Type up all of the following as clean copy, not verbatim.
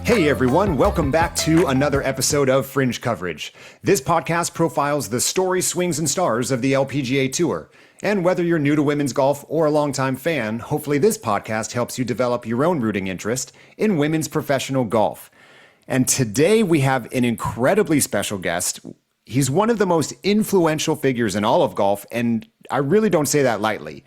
Hey everyone, welcome back to another episode of Fringe Coverage. This podcast profiles the stories, swings, and stars of the LPGA Tour. And whether you're new to women's golf or a longtime fan, hopefully this podcast helps you develop your own rooting interest in women's professional golf. And today we have an incredibly special guest. He's one of the most influential figures in all of golf, and I really don't say that lightly.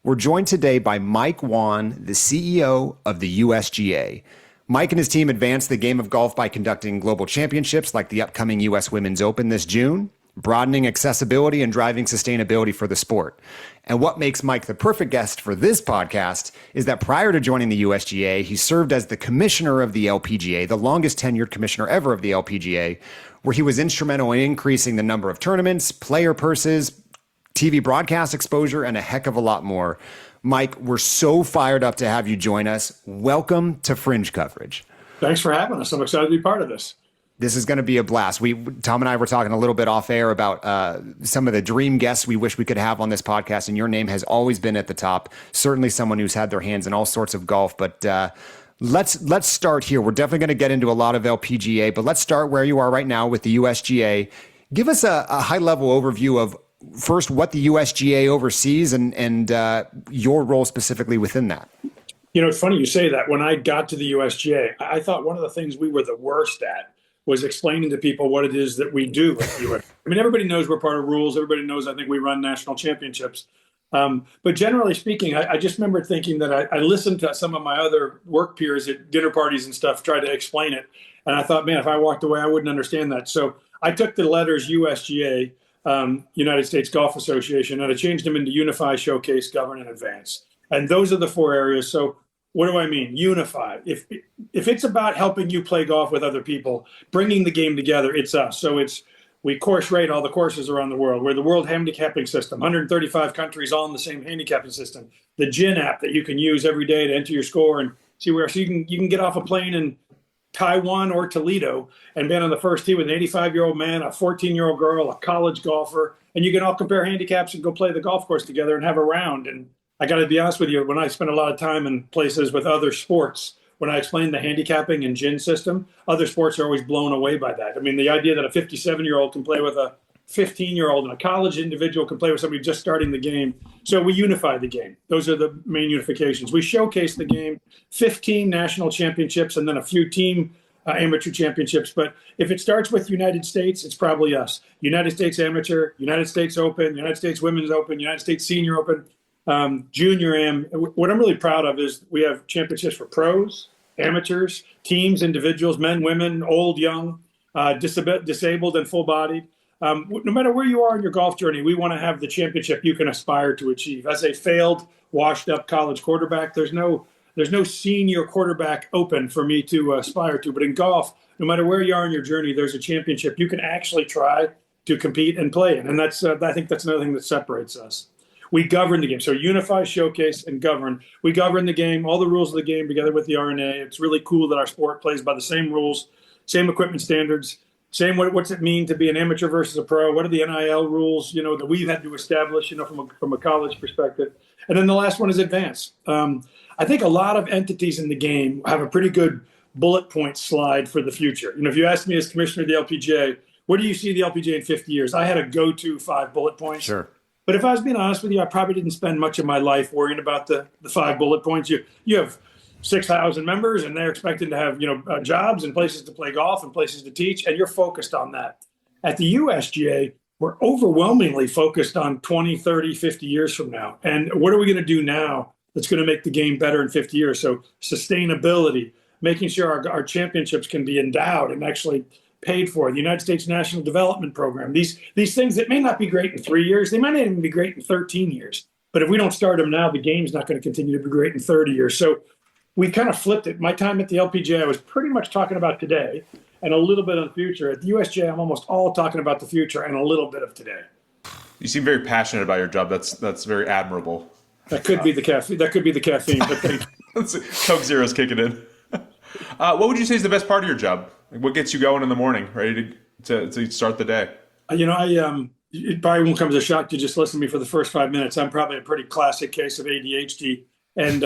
We're joined today by Mike Whan, the CEO of the USGA. Mike and his team advanced the game of golf by conducting global championships like the upcoming US Women's Open this June, broadening accessibility and driving sustainability for the sport. And what makes Mike the perfect guest for this podcast is that prior to joining the USGA, he served as the commissioner of the LPGA, the longest tenured commissioner ever of the LPGA, where he was instrumental in increasing the number of tournaments, player purses, TV broadcast exposure, and a heck of a lot more. Mike, we're so fired up to have you join us. Welcome to Fringe Coverage. Thanks for having us. I'm excited to be part of this. This is going to be a blast. Tom and I were talking a little bit off air about some of the dream guests we wish we could have on this podcast, and your name has always been at the top. Certainly someone who's had their hands in all sorts of golf, but let's start here. We're definitely going to get into a lot of LPGA, but let's start where you are right now with the USGA. Give us a high-level overview of first, what the USGA oversees and your role specifically within that. You know, it's funny you say that. When I got to the USGA, I thought one of the things we were the worst at was explaining to people what it is that we do at the US. I mean, everybody knows we're part of rules. Everybody knows I think we run national championships. But generally speaking, I just remember thinking that I listened to some of my other work peers at dinner parties and stuff try to explain it. And I thought, man, if I walked away, I wouldn't understand that. So I took the letters USGA, United States Golf Association, and I changed them into Unify, Showcase, Govern, and Advance. And those are the four areas. So what do I mean? Unify. If it's about helping you play golf with other people, bringing the game together, it's us. So we course rate all the courses around the world. We're the world handicapping system, 135 countries all in the same handicapping system. The GIN app that you can use every day to enter your score and see where. So you can get off a plane in Taiwan or Toledo and been on the first tee with an 85-year-old man, a 14-year-old girl, a college golfer, and you can all compare handicaps and go play the golf course together and have a round. And I got to be honest with you, when I spend a lot of time in places with other sports, when I explain the handicapping and GIN system, other sports are always blown away by that. I mean, the idea that a 57-year-old can play with a 15-year-old and a college individual can play with somebody just starting the game. So we unify the game. Those are the main unifications. We showcase the game, 15 national championships, and then a few team amateur championships. But if it starts with United States, it's probably us. United States Amateur, United States Open, United States Women's Open, United States Senior Open, Junior Am. What I'm really proud of is we have championships for pros, amateurs, teams, individuals, men, women, old, young, disabled, and full-bodied. No matter where you are in your golf journey, we want to have the championship you can aspire to achieve. As a failed, washed-up college quarterback, there's no senior quarterback open for me to aspire to. But in golf, no matter where you are in your journey, there's a championship you can actually try to compete and play in. And that's I think that's another thing that separates us. We govern the game. So unify, showcase, and govern. We govern the game, all the rules of the game together with the RNA. It's really cool that our sport plays by the same rules, same equipment standards, same what's it mean to be an amateur versus a pro? What are the NIL rules, that we've had to establish, from a college perspective? And then the last one is advance. I think a lot of entities in the game have a pretty good bullet point slide for the future. If you ask me as commissioner of the LPGA, where do you see the LPGA in 50 years? I had a go-to 5 bullet points. Sure. But if I was being honest with you, I probably didn't spend much of my life worrying about the 5 bullet points. You have 6,000 members, and they're expected to have jobs and places to play golf and places to teach, and you're focused on that. At the USGA, we're overwhelmingly focused on 20, 30, 50 years from now. And what are we going to do now that's going to make the game better in 50 years? So sustainability, making sure our championships can be endowed and actually paid for. The United States National Development Program. These things that may not be great in 3 years, they might not even be great in 13 years. But if we don't start them now, the game's not going to continue to be great in 30 years. So we kind of flipped it. My time at the LPGA, I was pretty much talking about today and a little bit of the future. At the USGA, I'm almost all talking about the future and a little bit of today. You seem very passionate about your job. That's very admirable. That could be the caffeine. That could be the caffeine. But Coke Zero's kicking in. What would you say is the best part of your job? What gets you going in the morning, ready to start the day? It probably won't come as a shock to just listen to me for the first 5 minutes. I'm probably a pretty classic case of ADHD. And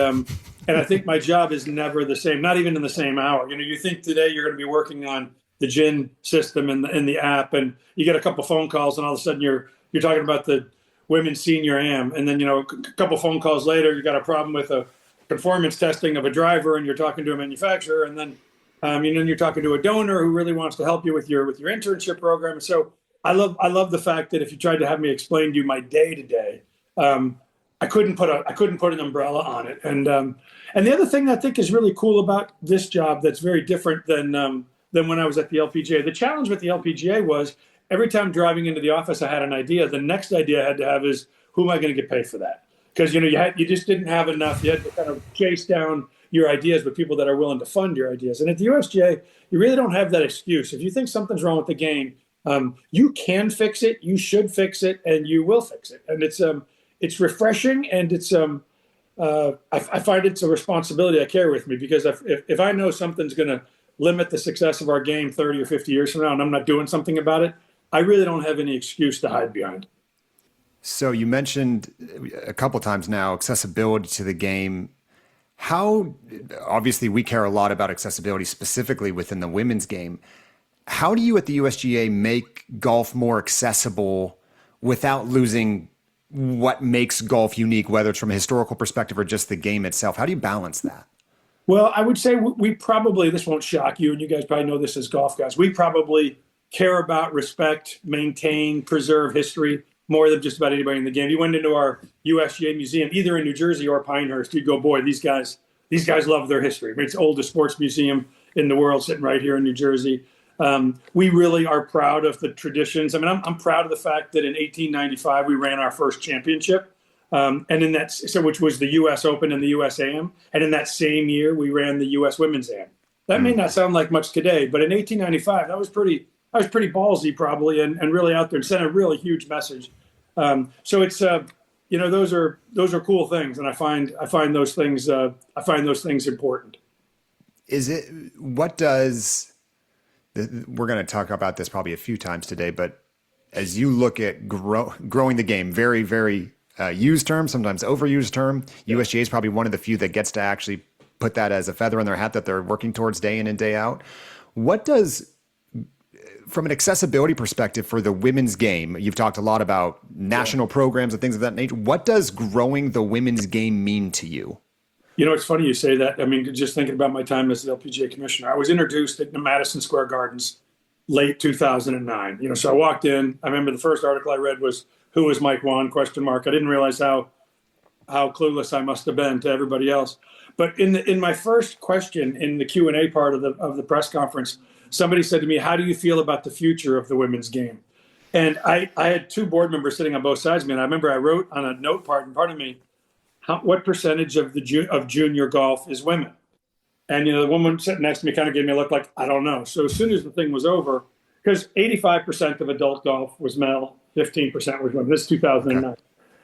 I think my job is never the same, not even in the same hour. You think today you're going to be working on the GIN system in the app, and you get a couple phone calls, and all of a sudden you're talking about the women's senior AM, and then a couple phone calls later, you got a problem with a performance testing of a driver, and you're talking to a manufacturer, and then you're talking to a donor who really wants to help you with your internship program. And so I love the fact that if you tried to have me explain to you my day to day, I couldn't put an umbrella on it. And the other thing that I think is really cool about this job that's very different than when I was at the LPGA. The challenge with the LPGA was every time driving into the office, I had an idea. The next idea I had to have is, who am I going to get paid for that? Because you just didn't have enough. You had to kind of chase down your ideas with people that are willing to fund your ideas. And at the USGA, you really don't have that excuse. If you think something's wrong with the game, you can fix it, you should fix it, and you will fix it. And it's refreshing, and I find it's a responsibility I carry with me, because if I know something's going to limit the success of our game 30 or 50 years from now, and I'm not doing something about it, I really don't have any excuse to hide behind. So you mentioned a couple times now accessibility to the game. How, obviously we care a lot about accessibility specifically within the women's game. How do you at the USGA make golf more accessible without losing what makes golf unique, whether it's from a historical perspective or just the game itself? How do you balance that? Well, I would say we probably, this won't shock you, and you guys probably know this as golf guys, we probably care about, respect, maintain, preserve history more than just about anybody in the game. You went into our USGA museum, either in New Jersey or Pinehurst, you'd go, boy, these guys love their history. I mean, it's the oldest sports museum in the world, sitting right here in New Jersey. We really are proud of the traditions. I mean, I'm proud of the fact that in 1895 we ran our first championship, and which was the U.S. Open and the U.S. AM, and in that same year we ran the U.S. Women's AM. That may not sound like much today, but in 1895 that was pretty ballsy, probably, and really out there, and sent a really huge message. So it's those are cool things, and I find those things important. We're going to talk about this probably a few times today, but as you look at growing the game, very, very used term, sometimes overused term, USGA is probably one of the few that gets to actually put that as a feather in their hat that they're working towards day in and day out. What does, from an accessibility perspective for the women's game, you've talked a lot about national programs and things of that nature. What does growing the women's game mean to you? It's funny you say that. I mean, just thinking about my time as the LPGA Commissioner, I was introduced at Madison Square Gardens late 2009. So I walked in. I remember the first article I read was, "Who is Mike Whan?" ? I didn't realize how clueless I must have been to everybody else. But in my first question in the Q&A part of the press conference, somebody said to me, "How do you feel about the future of the women's game?" And I had two board members sitting on both sides of me, and I remember I wrote on a note part, and part of me, what percentage of junior golf is women? And the woman sitting next to me kind of gave me a look like, I don't know. So as soon as the thing was over, because 85% of adult golf was male, 15% was women. This is 2009. Okay.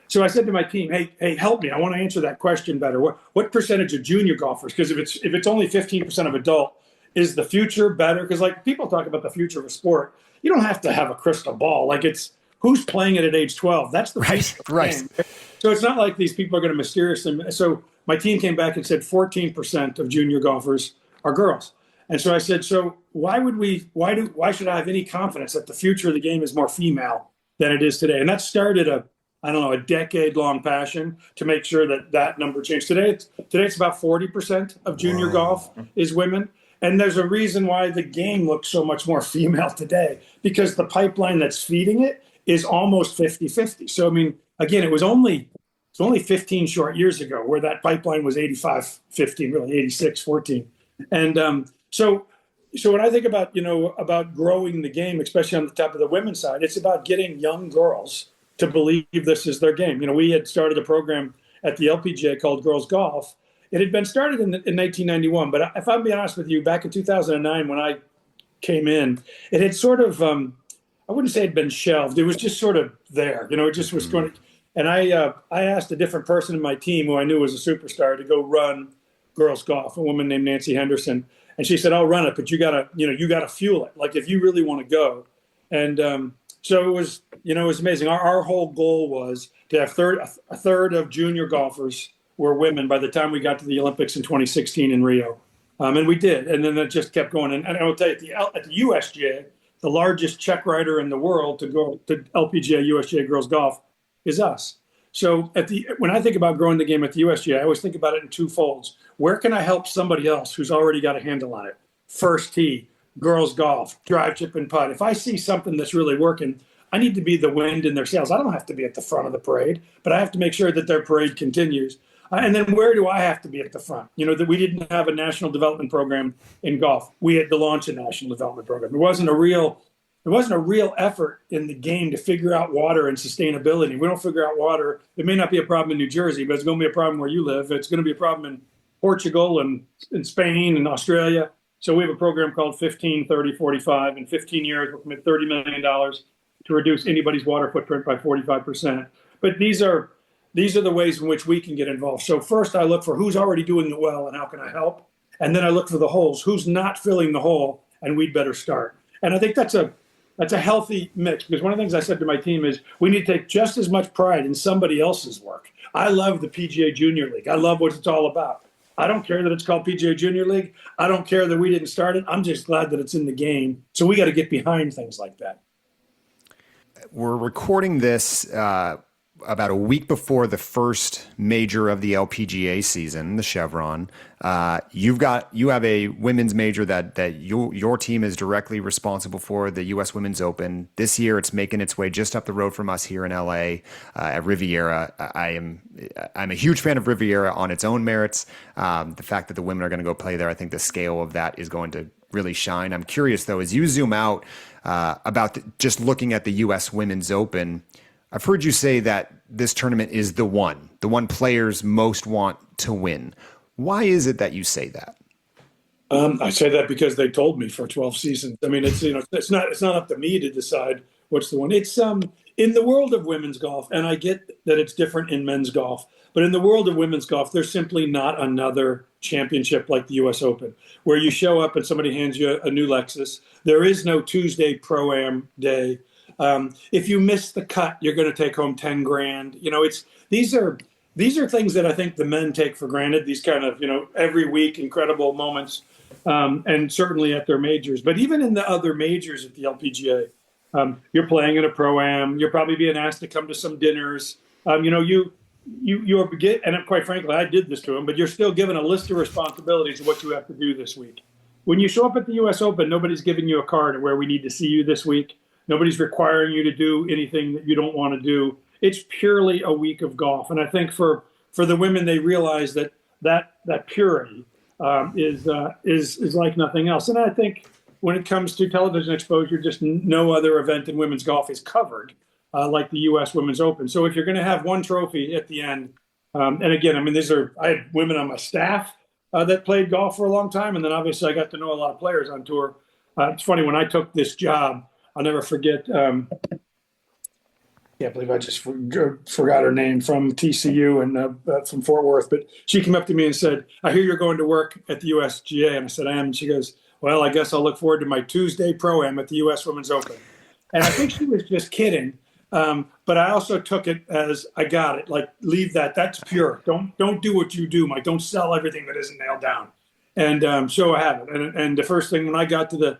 So I said to my team, hey, help me. I want to answer that question better. What percentage of junior golfers? Because if it's only 15% of adult, is the future better? Because people talk about the future of a sport, you don't have to have a crystal ball. It's who's playing it at age 12. That's the right. Game. So it's not like these people are going to mysteriously. So my team came back and said 14% of junior golfers are girls. And so I said, so why should I have any confidence that the future of the game is more female than it is today? And that started a decade-long passion to make sure that number changed. Today it's about 40% of junior golf is women. And there's a reason why the game looks so much more female today, because the pipeline that's feeding it is almost 50-50. So, I mean, again, it was only 15 short years ago where that pipeline was 85-15, really 86-14. And so when I think about growing the game, especially on the top of the women's side, it's about getting young girls to believe this is their game. We had started a program at the LPGA called Girls Golf. It had been started in 1991, but if I'm being honest with you, back in 2009 when I came in, it had sort of, I wouldn't say it had been shelved. It was just sort of there. It just was going to, and I asked a different person in my team who I knew was a superstar to go run Girls Golf, a woman named Nancy Henderson. And she said, I'll run it, but you gotta fuel it. If you really want to go. And so it was amazing. Our whole goal was to have a third of junior golfers were women by the time we got to the Olympics in 2016 in Rio. And we did. And then it just kept going. And I will tell you, at the USGA, the largest check writer in the world to go to LPGA, USGA girls golf is us. So when I think about growing the game at the USGA, I always think about it in two folds. Where can I help somebody else who's already got a handle on it? First tee, girls golf, drive, chip, and putt. If I see something that's really working, I need to be the wind in their sails. I don't have to be at the front of the parade, but I have to make sure that their parade continues. And then where do I have to be at the front? That we didn't have a national development program in golf. We had to launch a national development program. It wasn't a real effort in the game to figure out water and sustainability. We don't figure out water. It may not be a problem in New Jersey, but it's going to be a problem where you live. It's going to be a problem in Portugal and in Spain and Australia. So we have a program called 15, 30, 45. In 15 years, we'll commit $30 million to reduce anybody's water footprint by 45%. But these are the ways in which we can get involved. So first I look for who's already doing it well and how can I help? And then I look for the holes. Who's not filling the hole and we'd better start. And I think that's a healthy mix, because one of the things I said to my team is we need to take just as much pride in somebody else's work. I love the PGA Junior League. I love what it's all about. I don't care that it's called PGA Junior League. I don't care that we didn't start it. I'm just glad that it's in the game. So we got to get behind things like that. We're recording this about a week before the first major of the LPGA season, the Chevron. You have a women's major that your team is directly responsible for, the U.S. Women's Open. This year, it's making its way just up the road from us here in L.A. At Riviera. I'm a huge fan of Riviera on its own merits. The fact that the women are going to go play there, I think the scale of that is going to really shine. I'm curious though, as you zoom out about just looking at the U.S. Women's Open. I've heard you say that this tournament is the one players most want to win. Why is it that you say that? I say that because they told me for 12 seasons. I mean, it's not up to me to decide what's the one. It's in the world of women's golf, and I get that it's different in men's golf, but in the world of women's golf, there's simply not another championship like the U.S. Open, where you show up and somebody hands you a new Lexus. There is no Tuesday Pro-Am day. If you miss the cut, you're going to take home 10 grand. These are things that I think the men take for granted. These kind of every week incredible moments, and certainly at their majors. But even in the other majors at the LPGA, you're playing in a Pro-Am. You're probably being asked to come to some dinners. And quite frankly, I did this to him. But you're still given a list of responsibilities of what you have to do this week. When you show up at the U.S. Open, nobody's giving you a card where we need to see you this week. Nobody's requiring you to do anything that you don't want to do. It's purely a week of golf. And I think for the women, they realize that purity is like nothing else. And I think when it comes to television exposure, just no other event in women's golf is covered like the U.S. Women's Open. So if you're going to have one trophy at the end, and again, I mean, I had women on my staff that played golf for a long time. And then obviously I got to know a lot of players on tour. It's funny, when I took this job, I'll never forget. Can't believe I just forgot her name, from TCU and from Fort Worth. But she came up to me and said, "I hear you're going to work at the USGA." And I said, "I am." And she goes, "Well, I guess I'll look forward to my Tuesday Pro-Am at the U.S. Women's Open." And I think she was just kidding. But I also took it as, I got it. Like, leave that. That's pure. Don't do what you do, Mike. Don't sell everything that isn't nailed down. And so I haven't. And the first thing when I got to the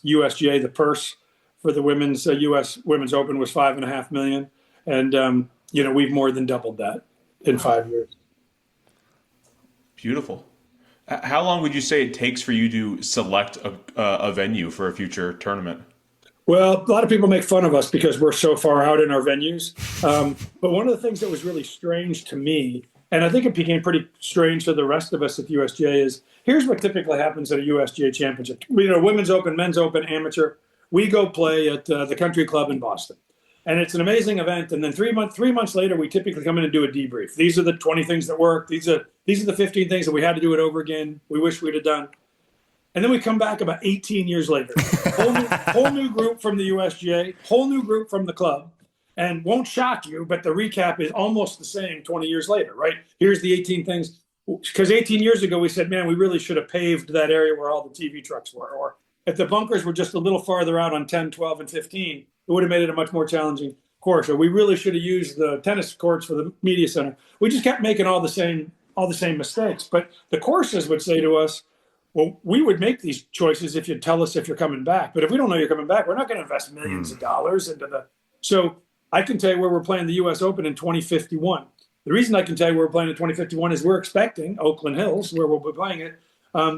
USGA, the purse for the women's U.S. Women's Open was $5.5 million, and we've more than doubled that in 5 years. Beautiful. How long would you say it takes for you to select a venue for a future tournament? Well, a lot of people make fun of us because we're so far out in our venues. But one of the things that was really strange to me, and I think it became pretty strange to the rest of us at the USGA, is here's what typically happens at a USGA championship. Women's Open, Men's Open, Amateur. We go play at the Country Club in Boston. And it's an amazing event. And then 3 months later, we typically come in and do a debrief. These are the 20 things that worked. These are the 15 things that we had to do it over again. We wish we'd have done. And then we come back about 18 years later. Whole new group from the USGA, whole new group from the club. And won't shock you, but the recap is almost the same 20 years later, right? Here's the 18 things. Because 18 years ago, we said, man, we really should have paved that area where all the TV trucks were. Or if the bunkers were just a little farther out on 10, 12, and 15, it would have made it a much more challenging course, or we really should have used the tennis courts for the media center. We just kept making all the same mistakes. But the courses would say to us, well, we would make these choices if you tell us if you're coming back. But if we don't know you're coming back, we're not going to invest millions of dollars into the. So I can tell you where we're playing the U.S. Open in 2051. The reason I can tell you where we're playing in 2051 is we're expecting Oakland Hills, where we'll be playing it.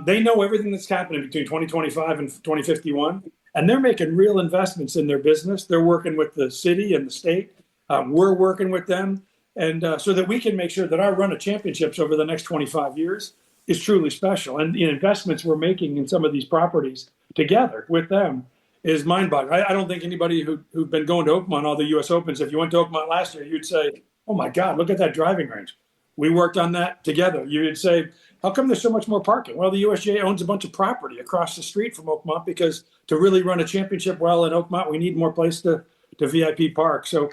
They know everything that's happening between 2025 and 2051, and they're making real investments in their business. They're working with the city and the state. We're working with them, and so that we can make sure that our run of championships over the next 25 years is truly special. And the investments we're making in some of these properties together with them is mind-boggling. I don't think anybody who'd been going to Oakmont, all the U.S. Opens, if you went to Oakmont last year, you'd say, oh my God, look at that driving range. We worked on that together. You'd say, how come there's so much more parking? Well, the USGA owns a bunch of property across the street from Oakmont because to really run a championship well at Oakmont, we need more place to VIP park. So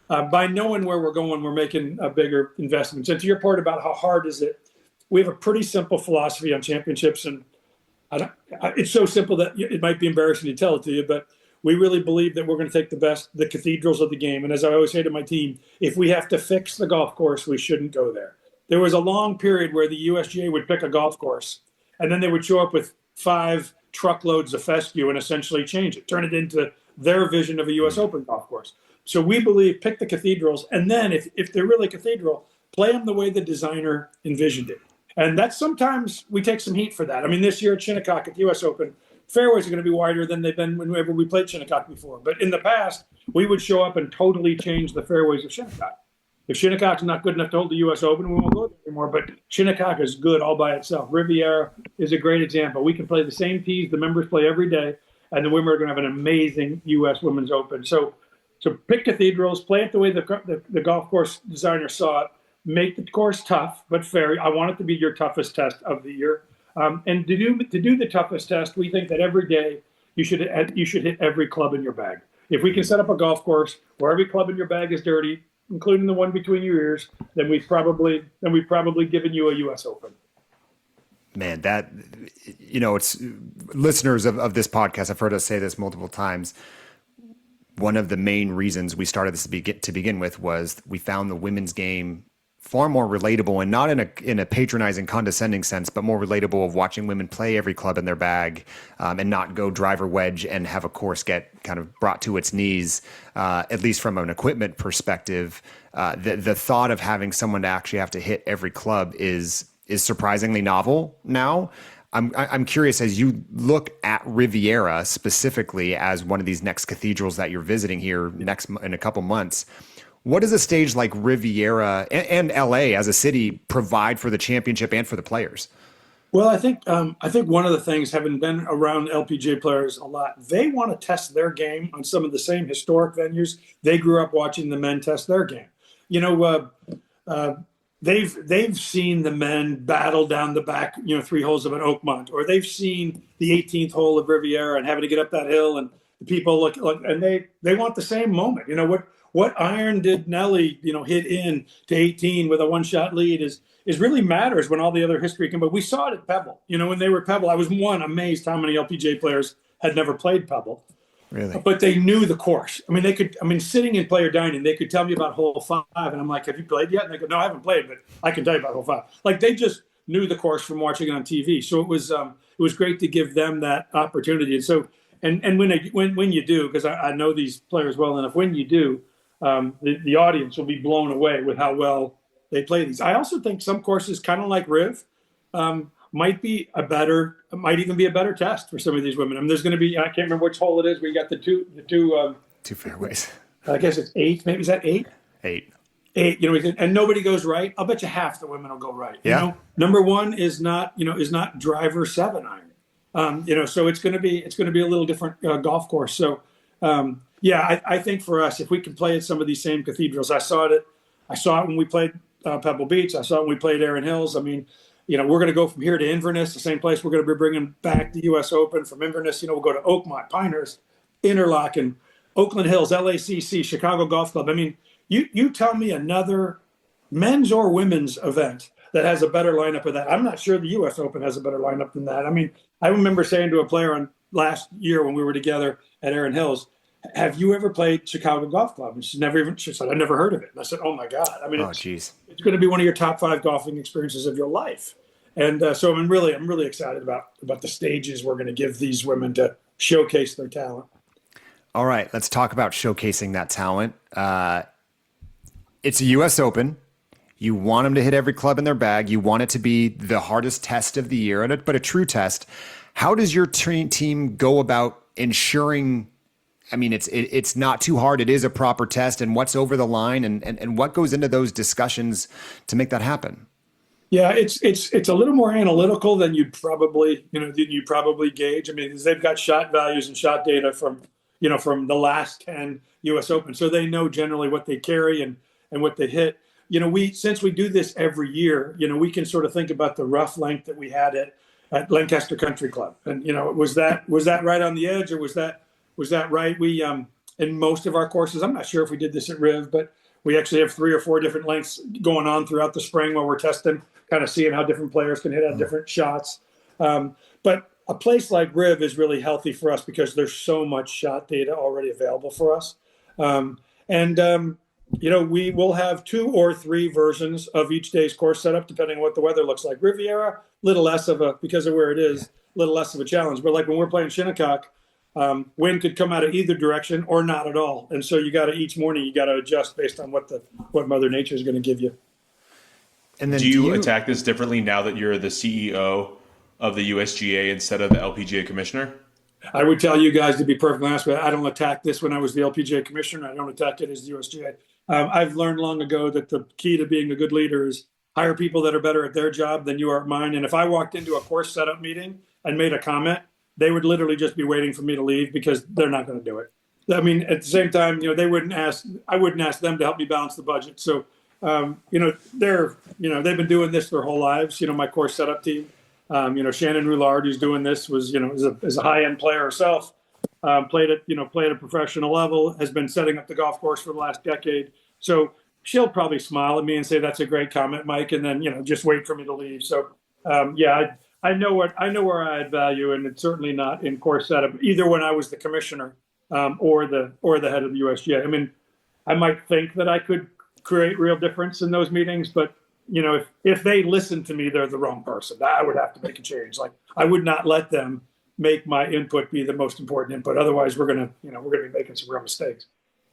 by knowing where we're going, we're making a bigger investments. And to your point about how hard is it, we have a pretty simple philosophy on championships. And it's so simple that it might be embarrassing to tell it to you, but we really believe that we're going to take the cathedrals of the game. And as I always say to my team, if we have to fix the golf course, we shouldn't go there. There was a long period where the USGA would pick a golf course, and then they would show up with 5 truckloads of fescue and essentially change it, turn it into their vision of a U.S. Open golf course. So we believe pick the cathedrals, and then if they're really cathedral, play them the way the designer envisioned it. And that's sometimes we take some heat for that. I mean, this year at Shinnecock at the U.S. Open, fairways are going to be wider than they've been whenever we played Shinnecock before. But in the past, we would show up and totally change the fairways of Shinnecock. If Shinnecock's not good enough to hold the U.S. Open, we won't go there anymore. But Shinnecock is good all by itself. Riviera is a great example. We can play the same tees the members play every day, and the women are going to have an amazing U.S. Women's Open. So pick cathedrals, play it the way the golf course designer saw it, make the course tough but fair. I want it to be your toughest test of the year. And to do the toughest test, we think that every day you should hit every club in your bag. If we can set up a golf course where every club in your bag is dirty, including the one between your ears, then we've probably given you a U.S. Open. Man, that, it's listeners of this podcast, I've heard us say this multiple times. One of the main reasons we started this to begin with was we found the women's game far more relatable, and not in a patronizing, condescending sense, but more relatable of watching women play every club in their bag, and not go driver wedge and have a course get kind of brought to its knees, at least from an equipment perspective. The thought of having someone to actually have to hit every club is surprisingly novel now. I'm curious, as you look at Riviera specifically as one of these next cathedrals that you're visiting here in a couple months, what does a stage like Riviera and LA as a city provide for the championship and for the players? Well, I think one of the things, having been around LPGA players a lot, they want to test their game on some of the same historic venues they grew up watching the men test their game. They've seen the men battle down the back, 3 holes of an Oakmont, or they've seen the 18th hole of Riviera and having to get up that hill, and the people look and they want the same moment. What iron did Nelly, hit in to 18 with a 1-shot lead is really matters when all the other history can. But we saw it at Pebble. When they were at Pebble, I was amazed how many LPGA players had never played Pebble. Really? But they knew the course. Sitting in player dining, they could tell me about hole 5, and I'm like, have you played yet? And they go, no, I haven't played, but I can tell you about hole 5. Like, they just knew the course from watching it on TV. So it was great to give them that opportunity. And so, and when you do, because I know these players well enough, when you do, the audience will be blown away with how well they play these. I also think some courses, kind of like Riv, might even be a better test for some of these women. There's going to be, I can't remember which hole it is. We got the two fairways. I guess it's 8. Maybe is that 8? 8. 8. And nobody goes right. I'll bet you half the women will go right. Yeah. Number 1 is not driver 7 iron. So it's going to be a little different golf course. So. I think for us, if we can play at some of these same cathedrals, I saw it when we played Pebble Beach. I saw it when we played Erin Hills. We're going to go from here to Inverness, the same place we're going to be bringing back the U.S. Open. From Inverness, we'll go to Oakmont, Pinehurst, Interlaken, Oakland Hills, LACC, Chicago Golf Club. You tell me another men's or women's event that has a better lineup of that. I'm not sure the U.S. Open has a better lineup than that. I remember saying to a player last year when we were together at Erin Hills, have you ever played Chicago Golf Club? And she said, I've never heard of it. And I said, oh my God. I mean, Oh, geez. it's going to be one of your top 5 golfing experiences of your life. And so I'm really excited about the stages we're going to give these women to showcase their talent. All right, let's talk about showcasing that talent. It's a U.S. Open. You want them to hit every club in their bag. You want it to be the hardest test of the year, but a true test. How does your team go about ensuring, I mean, it's not too hard. It is a proper test, and what's over the line, and what goes into those discussions to make that happen? Yeah, it's a little more analytical than you'd probably gauge. I mean, they've got shot values and shot data from the last 10 U.S. Open, so they know generally what they carry and what they hit. Since we do this every year, we can sort of think about the rough length that we had at Lancaster Country Club, and was that right on the edge, or was that right? We in most of our courses, I'm not sure if we did this at Riv, but we actually have 3 or 4 different lengths going on throughout the spring while we're testing, kind of seeing how different players can hit at different shots. But a place like Riv is really healthy for us because there's so much shot data already available for us. We will have 2 or 3 versions of each day's course setup, depending on what the weather looks like. Riviera, little less of because of where it is, little less of a challenge. But like when we're playing Shinnecock, wind could come out of either direction or not at all. And so each morning you got to adjust based on what Mother Nature is going to give you. And then do you attack this differently now that you're the CEO of the USGA instead of the LPGA Commissioner? I would tell you guys, to be perfectly honest, but I don't attack this when I was the LPGA Commissioner. I don't attack it as the USGA. I've learned long ago that the key to being a good leader is hire people that are better at their job than you are at mine. And if I walked into a course setup meeting and made a comment, they would literally just be waiting for me to leave because they're not going to do it. I mean, at the same time, I wouldn't ask them to help me balance the budget. So, they've been doing this their whole lives. My course setup team, Shannon Roulard, who's doing this, is a high-end player herself, played at a professional level, has been setting up the golf course for the last decade. So she'll probably smile at me and say, that's a great comment, Mike. And then, just wait for me to leave. So, I know where I add value, and it's certainly not in course setup, either when I was the commissioner or the head of the USGA. I mean, I might think that I could create real difference in those meetings, but if they listen to me, they're the wrong person. I would have to make a change. Like, I would not let them make my input be the most important input. Otherwise, we're gonna be making some real mistakes.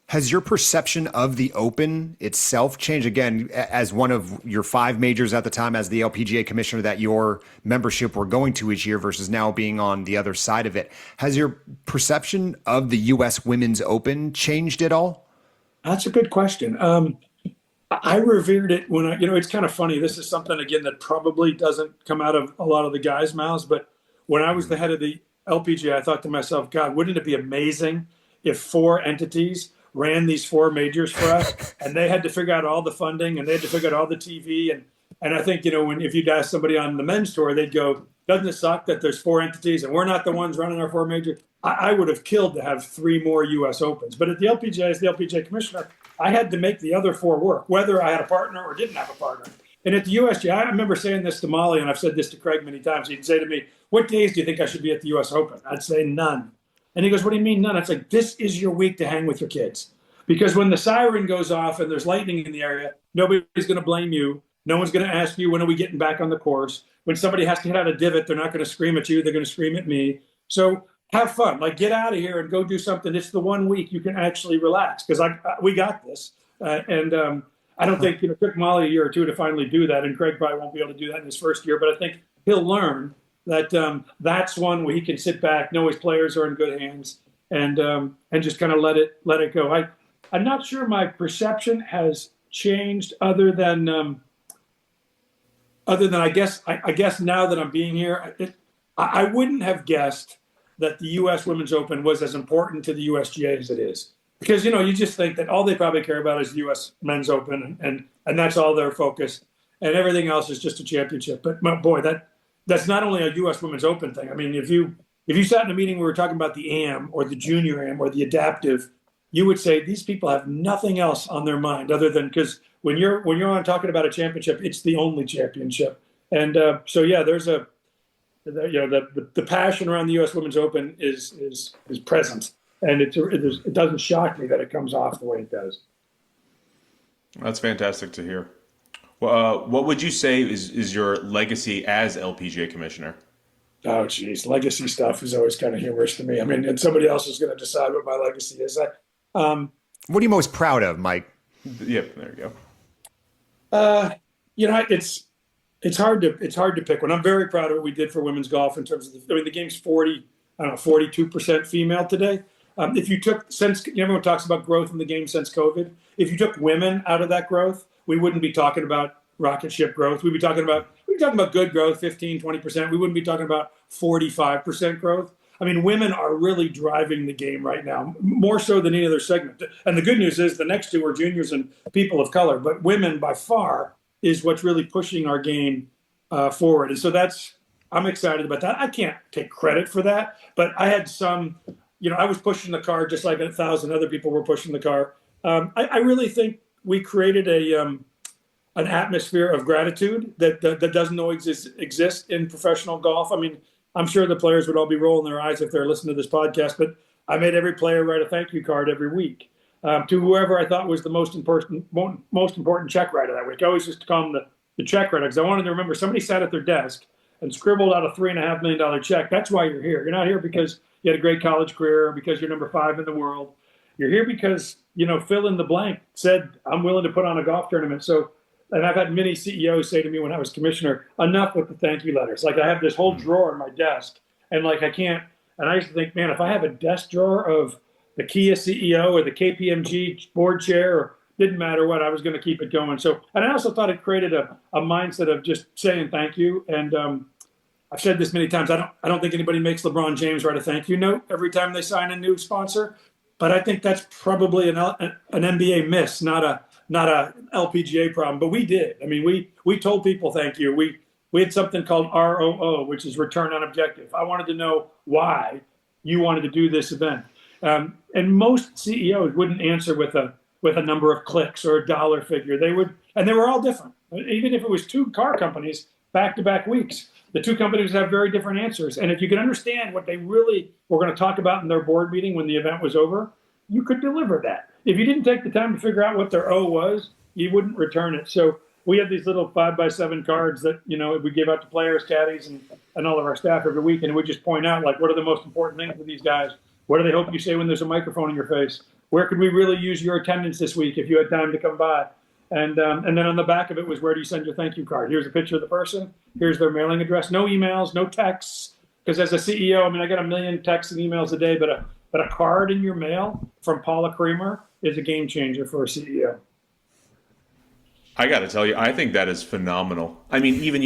Has your perception of the Open itself changed? Again, as one of your 5 majors at the time, as the LPGA Commissioner that your membership were going to each year versus now being on the other side of it, has your perception of the U.S. Women's Open changed at all? That's a good question. I revered it when it's kind of funny. This is something, again, that probably doesn't come out of a lot of the guys' mouths. But when I was the head of the LPGA, I thought to myself, God, wouldn't it be amazing if 4 entities ran these 4 majors for us, and they had to figure out all the funding and they had to figure out all the TV. And I think, if you'd ask somebody on the men's tour, they'd go, doesn't it suck that there's 4 entities and we're not the ones running our 4 majors? I would have killed to have 3 more U.S. Opens. But at the LPGA, as the LPGA Commissioner, I had to make the other 4 work, whether I had a partner or didn't have a partner. And at the USGA, I remember saying this to Molly, and I've said this to Craig many times. He'd say to me, what days do you think I should be at the U.S. Open? I'd say none. And he goes, what do you mean none? It's like, this is your week to hang with your kids. Because when the siren goes off and there's lightning in the area, nobody's going to blame you. No one's going to ask you, when are we getting back on the course? When somebody has to hit out a divot, they're not going to scream at you. They're going to scream at me. So have fun. Like, get out of here and go do something. It's the one week you can actually relax, because we got this. I don't think, it took Molly a year or 2 to finally do that. And Craig probably won't be able to do that in his first year. But I think he'll learn that that's one where he can sit back, know his players are in good hands, and just kind of let it go. I'm not sure my perception has changed other than I guess now that I'm being here, I wouldn't have guessed that the U.S. Women's Open was as important to the USGA as it is. Because, you just think that all they probably care about is the U.S. Men's Open, and that's all their focus, and everything else is just a championship. But boy, that's not only a U.S. Women's Open thing. I mean, if you sat in a meeting where we were talking about the AM or the Junior AM or the Adaptive, you would say these people have nothing else on their mind other than, because when you're on talking about a championship, it's the only championship. And so yeah, there's the passion around the U.S. Women's Open is present. And it doesn't shock me that it comes off the way it does. That's fantastic to hear. Well, what would you say is your legacy as LPGA Commissioner? Oh, geez. Legacy stuff is always kind of humorous to me. I mean, and somebody else is going to decide what my legacy is. What are you most proud of, Mike? Yep, there you go. It's hard to pick one. I'm very proud of what we did for women's golf in terms of the game's 42% female today. If you took, since everyone talks about growth in the game since COVID, if you took women out of that growth, we wouldn't be talking about rocket ship growth. We'd be talking about good growth, 15, 20%. We wouldn't be talking about 45% growth. I mean, women are really driving the game right now, more so than any other segment. And the good news is the next two are juniors and people of color, but women by far is what's really pushing our game forward. And so I'm excited about that. I can't take credit for that, but I had I was pushing the car just like 1,000 other people were pushing the car. I really think we created an atmosphere of gratitude that doesn't always exist in professional golf. I mean, I'm sure the players would all be rolling their eyes if they're listening to this podcast, but I made every player write a thank you card every week to whoever I thought was the most important check writer that week. I always used to call them the check writer because I wanted to remember somebody sat at their desk and scribbled out a $3.5 million check. That's why you're here. You're not here because you had a great college career or because you're number 5 in the world. You're here because, fill in the blank said, I'm willing to put on a golf tournament. So, and I've had many CEOs say to me when I was commissioner, enough with the thank you letters. Like I have this whole drawer in my desk and like I can't, and I used to think, man, if I have a desk drawer of the Kia CEO or the KPMG board chair, or didn't matter what, I was going to keep it going. So, and I also thought it created a mindset of just saying thank you. And I've said this many times. I don't think anybody makes LeBron James write a thank you note every time they sign a new sponsor, but I think that's probably an NBA miss, not a LPGA problem. But we did. I mean, we told people thank you. We had something called ROO, which is return on objective. I wanted to know why you wanted to do this event, and most CEOs wouldn't answer with a number of clicks or a dollar figure. They would, and they were all different. Even if it was 2 car companies back-to-back weeks, the 2 companies have very different answers. And if you could understand what they really were going to talk about in their board meeting when the event was over, you could deliver that. If you didn't take the time to figure out what their O was, you wouldn't return it. So we had these little 5x7 cards that, we gave out to players, caddies, and all of our staff every week. And we just point out, like, what are the most important things for these guys? What do they hope you say when there's a microphone in your face? Where could we really use your attendance this week if you had time to come by? And then on the back of it was, where do you send your thank you card? Here's a picture of the person. Here's their mailing address. No emails, no texts. Because as a CEO, I got 1 million texts and emails a day, but a card in your mail from Paula Creamer is a game changer for a CEO. I got to tell you, I think that is phenomenal. I mean, even,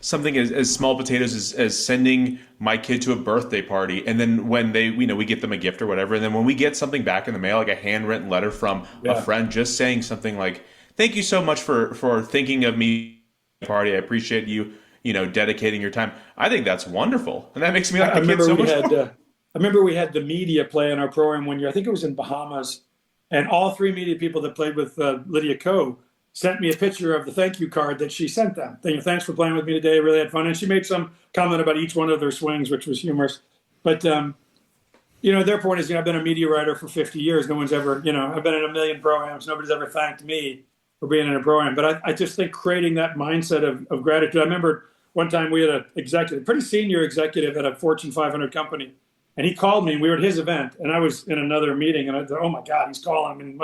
something as small potatoes as sending my kid to a birthday party. And then when they, we get them a gift or whatever. And then when we get something back in the mail, like a handwritten letter from a friend, just saying something like, thank you so much for thinking of me party. I appreciate you, dedicating your time. I think that's wonderful. And that makes me like the kid so much more. I remember we had the media play in our program one year. I think it was in Bahamas. And all 3 media people that played with Lydia Ko sent me a picture of the thank you card that she sent them. Thanks for playing with me today. I really had fun. And she made some comment about each one of their swings, which was humorous. But, their point is, I've been a media writer for 50 years. No one's ever, I've been in 1 million programs. Nobody's ever thanked me for being in a program. But I just think creating that mindset of gratitude. I remember one time we had an executive, pretty senior executive at a Fortune 500 company. And he called me, and we were at his event, and I was in another meeting, and I thought, oh my God, he's calling, and it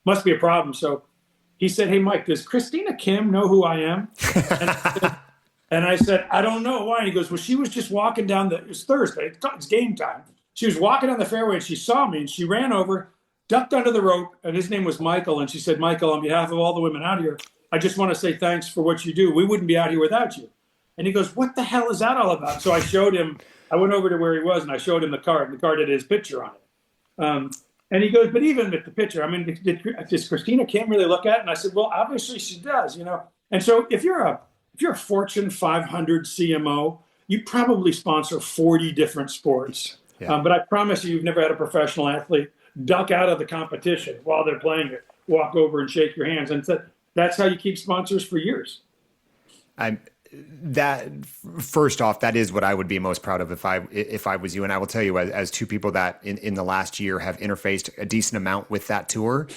must be a problem. So he said, hey, Mike, does Christina Kim know who I am? And I said, I don't know why. And he goes, well, she was just walking down it was Thursday, it's game time. She was walking down the fairway, and she saw me, and she ran over, ducked under the rope, and his name was Michael. And she said, Michael, on behalf of all the women out here, I just want to say thanks for what you do. We wouldn't be out here without you. And he goes, what the hell is that all about? So I showed him. I went over to where he was, and I showed him the card. The card had his picture on it. And he goes, but even with the picture, does Christina can't really look at it? And I said, well, obviously she does, And so if you're a Fortune 500 CMO, you probably sponsor 40 different sports. Yeah. But I promise you've never had a professional athlete duck out of the competition while they're playing it, walk over and shake your hands. And that's how you keep sponsors for years. that first off, that is what I would be most proud of if I was you. And I will tell you, as two people that in the last year have interfaced a decent amount with that tour,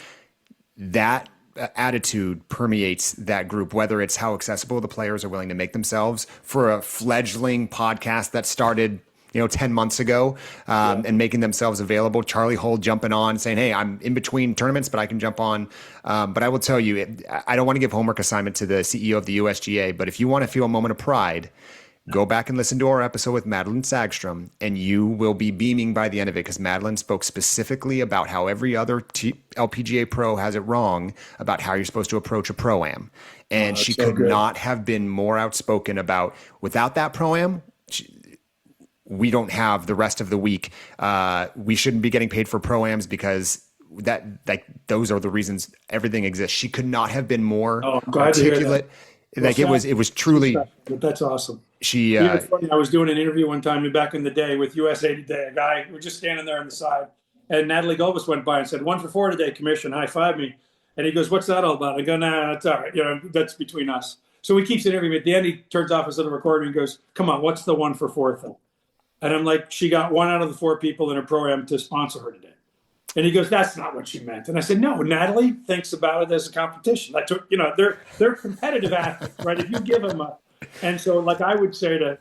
that attitude permeates that group, whether it's how accessible the players are willing to make themselves for a fledgling podcast that started 10 months ago, and making themselves available. Charlie Hull jumping on saying, hey, I'm in between tournaments, but I can jump on. But I will tell you, I don't want to give homework assignment to the CEO of the USGA, but if you want to feel a moment of pride, go back and listen to our episode with Madeline Sagstrom, and you will be beaming by the end of it, because Madeline spoke specifically about how every other LPGA pro has it wrong about how you're supposed to approach a pro-am. And she could not have been more outspoken about, without that pro-am, we don't have the rest of the week. We shouldn't be getting paid for pro-ams because those are the reasons everything exists. She could not have been more articulate. It was truly. That's awesome. It's funny. I was doing an interview one time back in the day with USA Today. A guy, we're just standing there on the side, and Natalie Gulbis went by and said, 1 for 4 today, Commissioner, high-five me. And he goes, what's that all about? I go, nah, that's all right. That's between us. So he keeps interviewing me. At the end, he turns off his little recorder and goes, come on, what's the 1 for 4 thing? And I'm like, she got 1 out of the 4 people in her program to sponsor her today. And he goes, that's not what she meant. And I said, no, Natalie thinks about it as a competition. Like, they're competitive athletes, right? If you give them and so like I started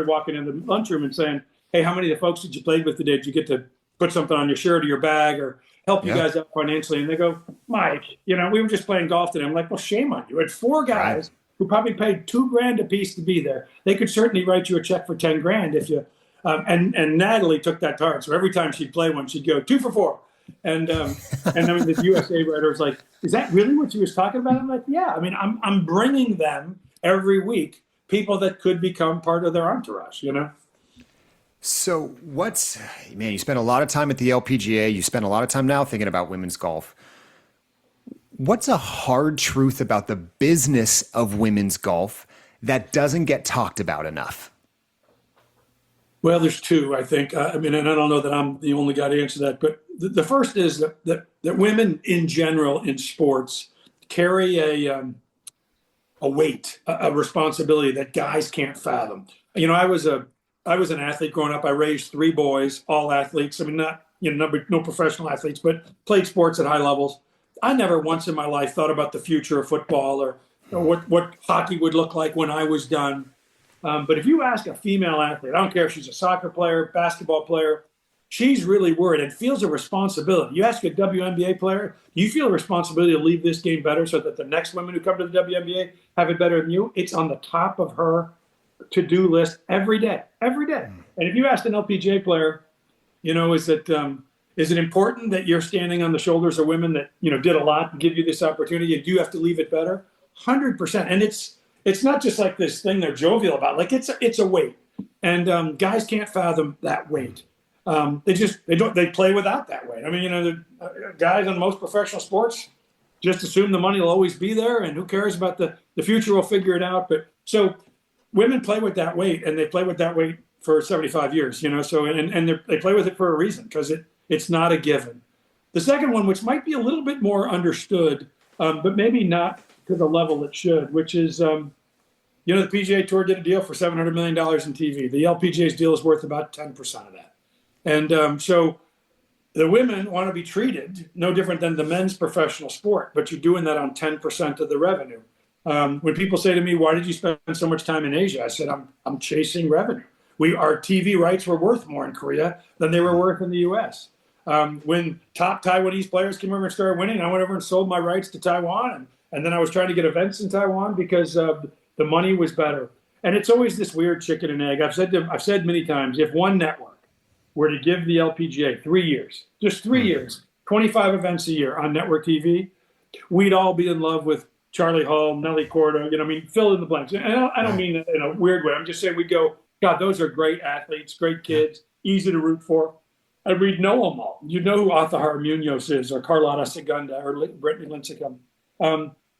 walking in the lunchroom and saying, hey, how many of the folks that you played with today did you get to put something on your shirt or your bag or help you guys out financially? And they go, Mike, we were just playing golf today. I'm like, well, shame on you. It's 4 guys who probably paid $2,000 a piece to be there. They could certainly write you a check for $10,000 if you. And Natalie took that to heart. So every time she'd play one, she'd go 2 for 4. And then this USA writer was like, "Is that really what she was talking about?" I'm like, "Yeah. I mean, I'm bringing them every week people that could become part of their entourage." So you spent a lot of time at the LPGA. You spend a lot of time now thinking about women's golf. What's a hard truth about the business of women's golf that doesn't get talked about enough? Well, there's 2, I think. And I don't know that I'm the only guy to answer that. But the first is that women in general in sports carry a weight, a responsibility that guys can't fathom. I was an athlete growing up. I raised 3 boys, all athletes. I mean, not no professional athletes, but played sports at high levels. I never once in my life thought about the future of football or what hockey would look like when I was done. But if you ask a female athlete, I don't care if she's a soccer player, basketball player, she's really worried and feels a responsibility. You ask a WNBA player, do you feel a responsibility to leave this game better so that the next women who come to the WNBA have it better than you? It's on the top of her to-do list every day. And if you ask an LPGA player, is it important that you're standing on the shoulders of women that, did a lot and give you this opportunity? Do you have to leave it better? 100%. And it's not just like this thing they're jovial about. Like it's a weight, and guys can't fathom that weight. They play without that weight. I mean, the guys in most professional sports just assume the money will always be there, and who cares about the future? We'll figure it out. But so women play with that weight, and they play with that weight for 75 years. So and they play with it for a reason, because it's not a given. The second one, which might be a little bit more understood, but maybe not to the level it should, which is, the PGA Tour did a deal for $700 million in TV. The LPGA's deal is worth about 10% of that. And so the women want to be treated no different than the men's professional sport, but you're doing that on 10% of the revenue. When people say to me, why did you spend so much time in Asia? I said, I'm chasing revenue. Our TV rights were worth more in Korea than they were worth in the U.S. When top Taiwanese players came over and started winning, I went over and sold my rights to Taiwan. And then I was trying to get events in Taiwan because the money was better. And it's always this weird chicken and egg. I've said many times, if one network were to give the LPGA 3 years, just 3 years, 25 events a year on network TV, we'd all be in love with Charlie Hull, Nelly Corda, fill in the blanks. And I don't mean it in a weird way. I'm just saying we'd go, God, those are great athletes, great kids, easy to root for. And we'd know them all. You'd know who Athahar Munoz is, or Carlotta Segunda, or Brittany Lincecum.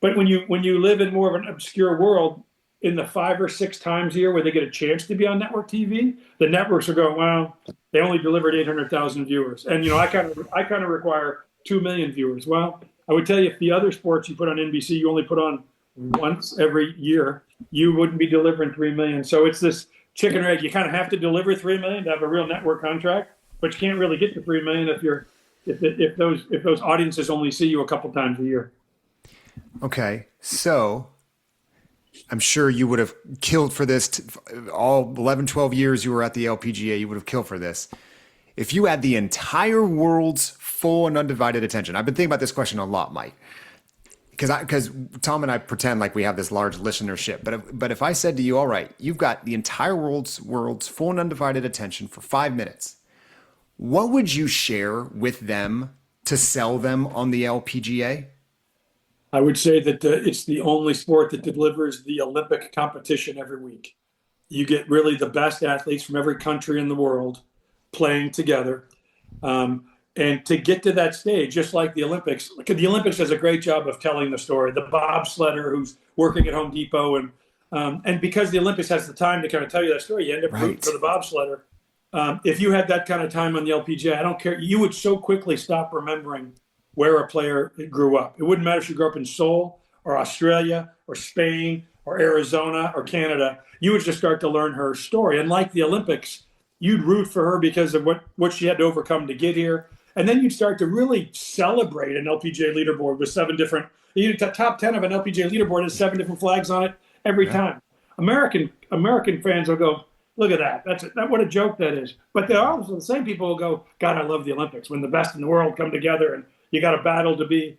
But when you live in more of an obscure world, in the 5 or 6 times a year where they get a chance to be on network TV, the networks are going, well, they only delivered 800,000 viewers. And, I kind of require 2 million viewers. Well, I would tell you, if the other sports you put on NBC, you only put on once every year, you wouldn't be delivering 3 million. So it's this chicken or egg. You kind of have to deliver 3 million to have a real network contract, but you can't really get to 3 million if those audiences only see you a couple times a year. Okay, so I'm sure you would have killed for this all 11, 12 years you were at the LPGA. You would have killed for this. If you had the entire world's full and undivided attention, I've been thinking about this question a lot, Mike, because Tom and I pretend like we have this large listenership. But if I said to you, all right, you've got the entire world's full and undivided attention for 5 minutes, what would you share with them to sell them on the LPGA? I would say that it's the only sport that delivers the Olympic competition every week. You get really the best athletes from every country in the world playing together. And to get to that stage, just like the Olympics does a great job of telling the story. The bobsledder who's working at Home Depot, and because the Olympics has the time to kind of tell you that story, you end up rooting for the bobsledder. If you had that kind of time on the LPGA, I don't care. You would so quickly stop remembering where a player grew up. It wouldn't matter if you grew up in Seoul or Australia or Spain or Arizona or Canada. You would just start to learn her story. And like the Olympics, you'd root for her because of what she had to overcome to get here. And then you'd start to really celebrate an LPGA leaderboard with 7 different, the top 10 of an LPGA leaderboard has 7 different flags on it every time. American fans will go, look at that. What a joke that is. But they're also the same people will go, God, I love the Olympics when the best in the world come together and you got a battle to be.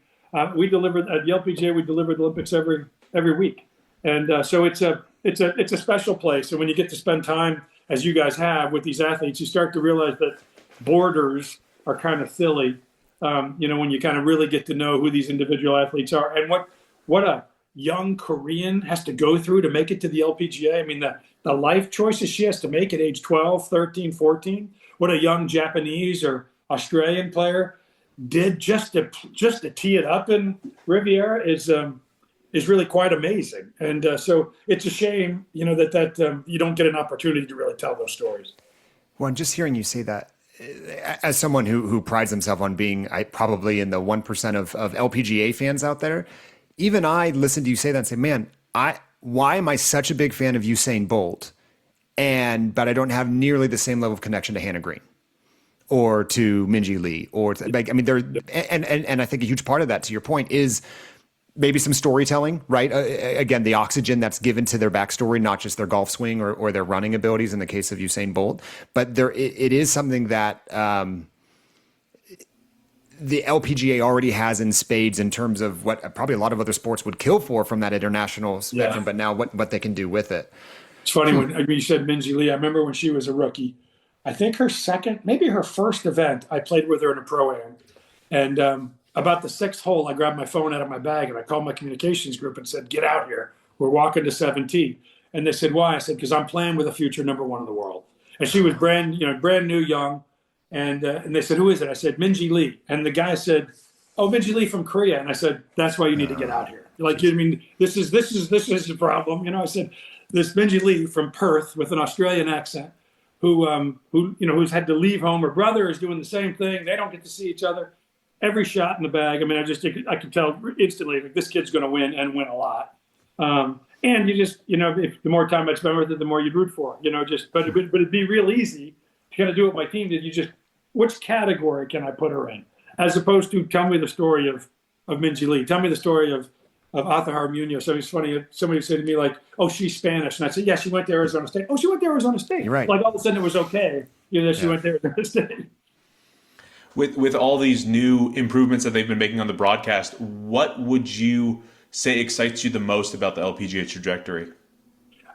We deliver at the LPGA. We deliver the Olympics every week, and so it's a special place. And when you get to spend time, as you guys have, with these athletes, you start to realize that borders are kind of silly. When you kind of really get to know who these individual athletes are and what a young Korean has to go through to make it to the LPGA. I mean, the life choices she has to make at age 12, 13, 14. What a young Japanese or Australian player did just to tee it up in Riviera is really quite amazing. And so it's a shame, that you don't get an opportunity to really tell those stories. Well, and just hearing you say that, as someone who prides himself on being probably in the 1% of LPGA fans out there, even I listen to you say that and say, man, why am I such a big fan of Usain Bolt? But I don't have nearly the same level of connection to Hannah Green or to Minjee Lee, and I think a huge part of that, to your point, is maybe some storytelling, right? Again, the oxygen that's given to their backstory, not just their golf swing or their running abilities in the case of Usain Bolt, but it is something that the LPGA already has in spades in terms of what probably a lot of other sports would kill for from that international spectrum, but now what they can do with it. It's funny when you said Minjee Lee. I remember when she was a rookie. I think her second, maybe her first event, I played with her in a pro-am. And about the 6th hole, I grabbed my phone out of my bag and I called my communications group and said, get out here. We're walking to 17. And they said, why? I said, because I'm playing with a future #1 in the world. And she was brand new, young. And they said, who is it? I said, Minjee Lee. And the guy said, oh, Minjee Lee from Korea. And I said, that's why you need to get out here. This is the problem. I said, this Minjee Lee from Perth with an Australian accent, who's had to leave home. Her brother is doing the same thing. They don't get to see each other. Every shot in the bag. I mean, I could tell instantly that this kid's going to win and win a lot. And you just, if the more time I spend with it, the more you root for. But it'd be real easy to kind of do what my team did. You just, which category can I put her in, as opposed to tell me the story of Minjee Lee. Tell me the story of Athahar Munoz. So it's funny. Somebody said to me like, "Oh, she's Spanish," and I said, "Yeah, she went to Arizona State." "Oh, she went to Arizona State." You're right. Like all of a sudden it was okay, she went to Arizona State. With all these new improvements that they've been making on the broadcast, what would you say excites you the most about the LPGA trajectory?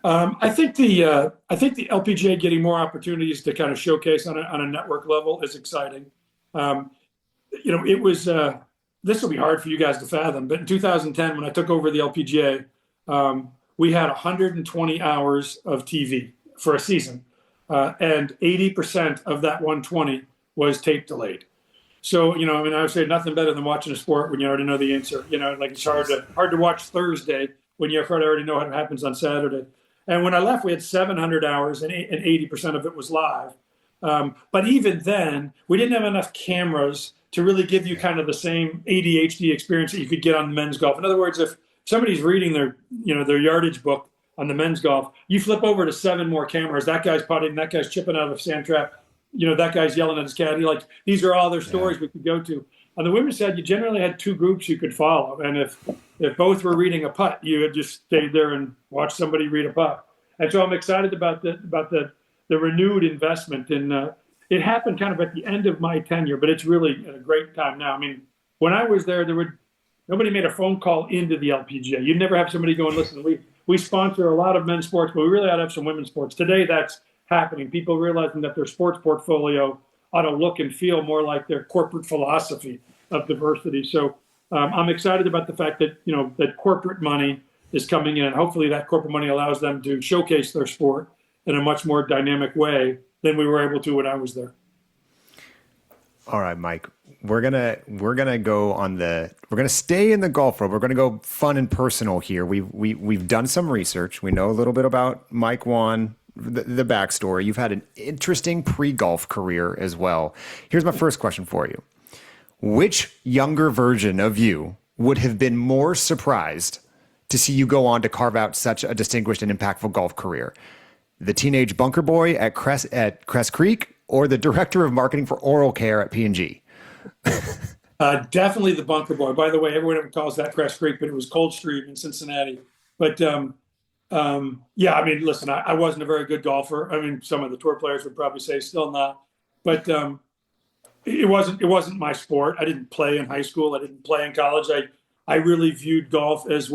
I think the LPGA getting more opportunities to kind of showcase on a network level is exciting. It was. This will be hard for you guys to fathom, but in 2010, when I took over the LPGA, we had 120 hours of TV for a season, and 80% of that 120 was tape delayed. So, I would say nothing better than watching a sport when you already know the answer. It's hard to watch Thursday when you already know what happens on Saturday. And when I left, we had 700 hours, and 80% of it was live. But even then, we didn't have enough cameras to really give you kind of the same ADHD experience that you could get on men's golf. In other words, somebody's reading their yardage book on the men's golf. You flip over to 7 more cameras. That guy's putting, that guy's chipping out of a sand trap. That guy's yelling at his caddy. Like, these are all their stories we could go to. On the women's side, you generally had 2 groups you could follow. And if both were reading a putt, you had just stayed there and watched somebody read a putt. And so I'm excited about the renewed investment in. It happened kind of at the end of my tenure, but it's really a great time now. I mean, when I was there, nobody made a phone call into the LPGA. You'd never have somebody going, listen, we sponsor a lot of men's sports, but we really ought to have some women's sports. Today, that's happening. People realizing that their sports portfolio ought to look and feel more like their corporate philosophy of diversity. So I'm excited about the fact that, that corporate money is coming in. Hopefully that corporate money allows them to showcase their sport in a much more dynamic way than we were able to when I was there. All right, Mike, we're gonna stay in the golf world. We're gonna go fun and personal here. We've done some research. We know a little bit about Mike Whan, the backstory. You've had an interesting pre-golf career as well. Here's my first question for you. Which younger version of you would have been more surprised to see you go on to carve out such a distinguished and impactful golf career? The teenage bunker boy at Crest Creek, or the director of marketing for oral care at P&G? Definitely the bunker boy. By the way, everyone calls that Crest Creek, but it was Cold Street in Cincinnati. But yeah, I mean, listen, I wasn't a very good golfer. I mean, some of the tour players would probably say still not. But it wasn't my sport. I didn't play in high school. I didn't play in college. I really viewed golf as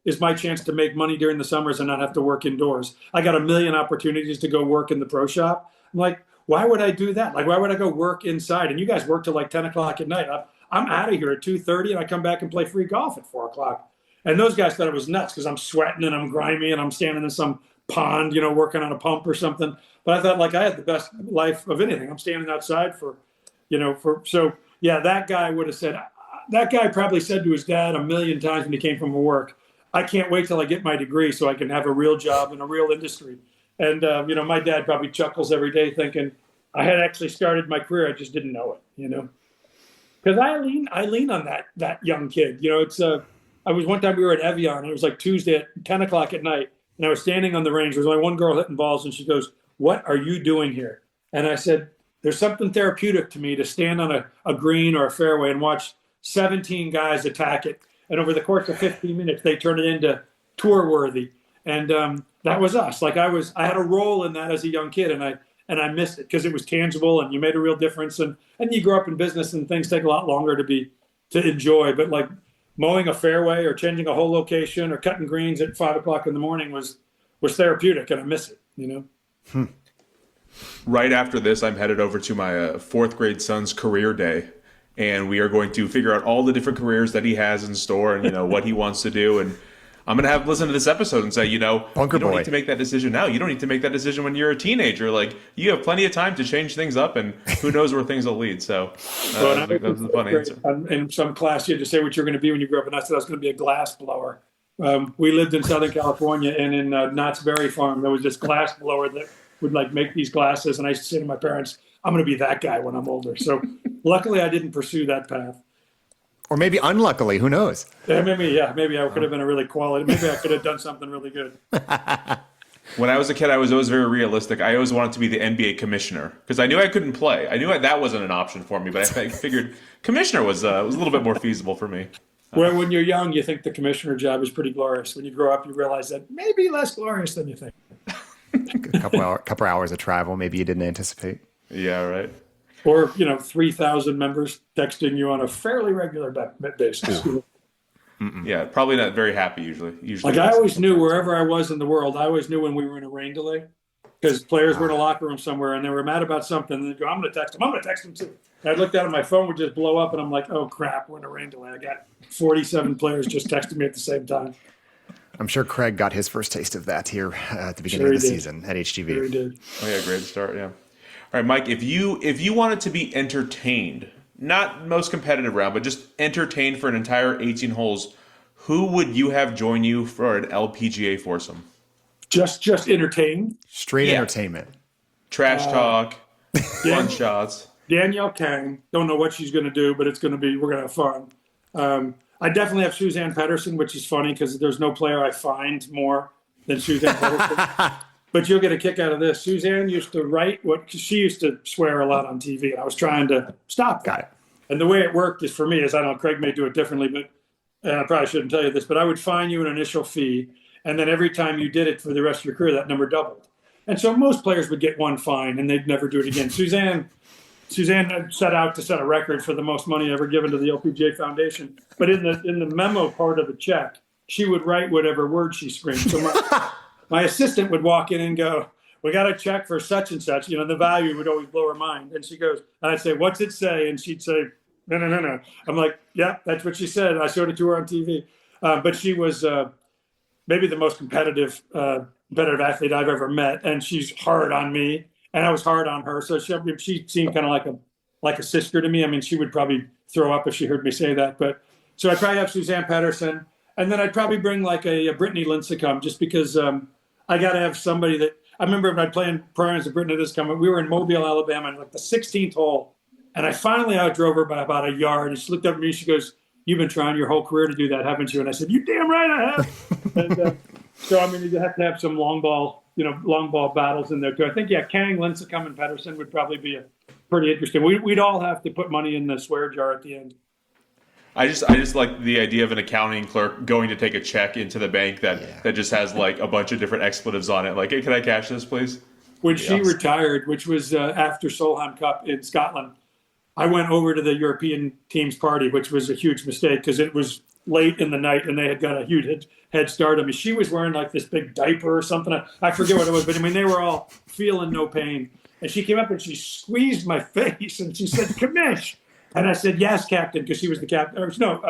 is my chance to make money during the summers and not have to work indoors. I got a million opportunities to go work in the pro shop. I'm like, why would I do that? Like, why would I go work inside? And you guys work till like 10 o'clock at night. I'm out of here at 2:30 and I come back and play free golf at 4 o'clock. And those guys thought it was nuts because I'm sweating and I'm grimy and I'm standing in some pond, working on a pump or something. But I thought, like, I had the best life of anything. I'm standing outside so yeah, that guy probably said to his dad a million times when he came from work, I can't wait till I get my degree so I can have a real job in a real industry. And, my dad probably chuckles every day thinking I had actually started my career. I just didn't know it, because I lean on that young kid. I was one time we were at Evian and it was like Tuesday at 10 o'clock at night. And I was standing on the range. There was only one girl hitting balls and she goes, "What are you doing here?" And I said, there's something therapeutic to me to stand on a green or a fairway and watch 17 guys attack it. And over the course of 15 minutes, they turn it into tour worthy. And that was us. Like I had a role in that as a young kid, and I missed it because it was tangible and you made a real difference. And you grow up in business and things take a lot longer to enjoy. But like mowing a fairway or changing a whole location or cutting greens at 5 o'clock in the morning was therapeutic, and I miss it. Right after this, I'm headed over to my 4th grade son's career day. And we are going to figure out all the different careers that he has in store and, what he wants to do. And I'm going to listen to this episode and say, Bunker you don't boy. need to make that decision now. You don't need to make that decision when you're a teenager. Like, you have plenty of time to change things up, and who knows where things will lead. So that was a fun answer. In some class, you had to say what you're going to be when you grow up. And I said I was going to be a glass blower. We lived in Southern California, and in Knott's Berry Farm, there was this glass blower that would make these glasses. And I used to say to my parents, I'm going to be that guy when I'm older. So luckily I didn't pursue that path. Or maybe unluckily, who knows? Maybe I could have been a really quality. Maybe I could have done something really good. When I was a kid, I was always very realistic. I always wanted to be the NBA commissioner because I knew I couldn't play. I knew that wasn't an option for me, but I figured commissioner was a little bit more feasible for me. Where when you're young, you think the commissioner job is pretty glorious. When you grow up, you realize that maybe less glorious than you think. A couple hours of travel, maybe you didn't anticipate. Yeah, right. Or 3,000 members texting you on a fairly regular basis. Yeah, probably not very happy usually. Like I always knew wherever I was in the world, I always knew when we were in a rain delay because players were in a locker room somewhere and they were mad about something. And they'd go, I'm going to text them too. And I'd look down and my phone would just blow up and I'm like, oh crap, we're in a rain delay. I got 47 players just texting me at the same time. I'm sure Craig got his first taste of that here at the beginning of the season at HGV. Sure he did. Oh yeah, great start, yeah. All right, Mike, if you wanted to be entertained, not most competitive round, but just entertained for an entire 18 holes, who would you have join you for an LPGA foursome? Just entertained? Straight entertainment. Trash talk, fun shots. Danielle Kang. Don't know what she's going to do, but we're going to have fun. I definitely have Suzanne Pedersen, which is funny because there's no player I find more than Suzanne Pedersen. But you'll get a kick out of this. Suzanne used to write cause she used to swear a lot on TV, and I was trying to stop that. Got it. And the way it worked is for me is, I don't know, Craig may do it differently, but and I probably shouldn't tell you this, but I would fine you an initial fee, and then every time you did it for the rest of your career, that number doubled. And so most players would get one fine and they'd never do it again. Suzanne set out to set a record for the most money ever given to the LPGA Foundation. But in the memo part of the check, she would write whatever word she screamed. So my assistant would walk in and go, "We got a check for such and such." You know, the value would always blow her mind. And she goes, and I'd say, "What's it say?" And she'd say, No. I'm like, "Yeah, that's what she said." I showed it to her on TV. But she was maybe the most competitive athlete I've ever met. And she's hard on me, and I was hard on her. So she seemed kind of like a sister to me. I mean, she would probably throw up if she heard me say that. But so I'd probably have Suzanne Pedersen. And then I'd probably bring like a Brittany Lincecum, just because I got to have somebody that – I remember when I'd playing prior to Brittany Lincecum, we were in Mobile, Alabama, and like the 16th hole. And I finally outdrove her by about a yard. And she looked up at me and she goes, "You've been trying your whole career to do that, haven't you?" And I said, "You damn right I have." And so, I mean, you have to have some long ball battles in there too. I think, yeah, Kang, Lincecum, and Pedersen would probably be pretty interesting. We'd all have to put money in the swear jar at the end. I just like the idea of an accounting clerk going to take a check into the bank that just has like a bunch of different expletives on it. Like, "Hey, can I cash this, please?" When she retired, which was after Solheim Cup in Scotland, I went over to the European team's party, which was a huge mistake because it was late in the night and they had got a huge head start on me. She was wearing like this big diaper or something. I forget what it was, but I mean, they were all feeling no pain. And she came up and she squeezed my face and she said, "Commish." And I said, "Yes, Captain," because she was the captain. Or, no,